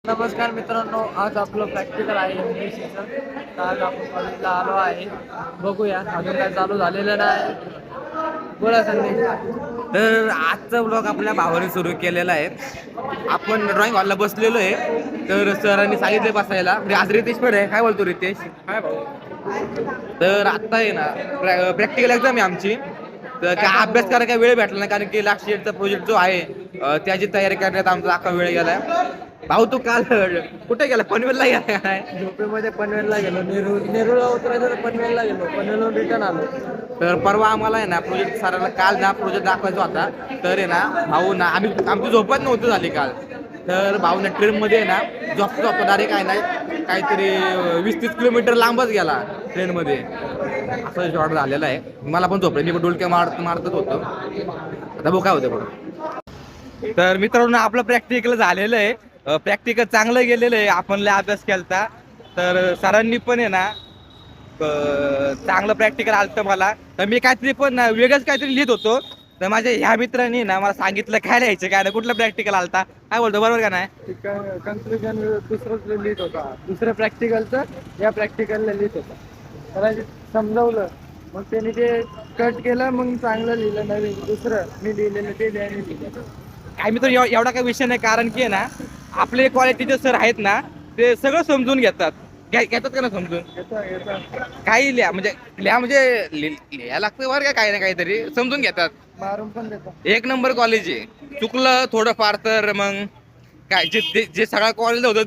नमस्कार मित्रांनो, आज आपलं प्रॅक्टिकल आहे MPSCचं. तर आज आपण कॉलेजला आलो आहे. बघूया, अजून काय चालू झालेलं नाही. बोला संदेश. तर आजचा ब्लॉग आपल्या भावाने सुरू केलेला आहे. आपण ड्रॉइंग हॉलला बसलेलो आहे. तर सरांनी सांगितले बसायला. म्हणजे आज रितेश पण आहे. काय बोलतो रितेश? काय भाऊ? तर आत्ता आहे ना प्रॅक्टिकल एक्झाम आहे आमची. तर काय अभ्यास करायला काही वेळ भेटला नाही, कारण की लास्ट इयरचा प्रोजेक्ट जो आहे त्याची तयारी करण्यात आमचा अख्खा वेळ गेलाय. भाऊ तू काल कुठे गेला? पनवेलला गेला काय? झोपेमध्ये पनवेलला गेलो, नेरूळला उतरायचं तर पनवेलला गेलो, पनवेलहून रिटर्न आलो. तर परवा आम्हाला आहे ना प्रोजेक्ट सरांना काल ना प्रोजेक्ट दाखवायचा होता. तर आहे ना भाऊ ना आमची झोपत नव्हतं झाली काल. तर भाऊ ना ट्रेनमध्ये आहे ना झोपतो डायरेक्ट आहे ना काहीतरी 20-30 किलोमीटर लांबच गेला ट्रेनमध्ये. असं शॉर्ट झालेला आहे. मला पण झोपले, मी पण डोलक्या मारतच होतो. आता बघ काय होतं बघ. तर मित्रांनो आपलं प्रॅक्टिकल झालेलं आहे. प्रॅक्टिकल चांगलं गेलेलं आहे. आपण लय अभ्यास केलता. तर सरांनी पण आहे ना चांगलं प्रॅक्टिकल आलं मला. तर मी काहीतरी पण वेगळंच काहीतरी लिहित होतो. तर माझ्या ह्या मित्रांनी ना मला सांगितलं काय लिहायचं काय ना, कुठलं प्रॅक्टिकल आलता काय बोलतो, बरोबर का नाही? कन्क्लुजन दुसरंच लिहित होता. दुसरं प्रॅक्टिकलचं या प्रॅक्टिकलला लिहित होता. त्याला समजावलं, मग त्याने ते कट केलं, मग चांगलं लिहिलं. नवीन दुसरं मी लिहिलेलं ते त्याने लिहिलं. काय मित्र एवढा काही विषय नाही, कारण की आहे ना आपले कॉलेज टीचर सर आहेत ना ते सगळं समजून घेतात. घेतात का ना समजून? काही लिहा म्हणजे लिहायला लागतं बरं का, काही ना काहीतरी समजून घेतात. मारून पण देतात. एक नंबर कॉलेज आहे. चुकलं थोडंफार तर मग काय जे सगळं कॉलेज होतं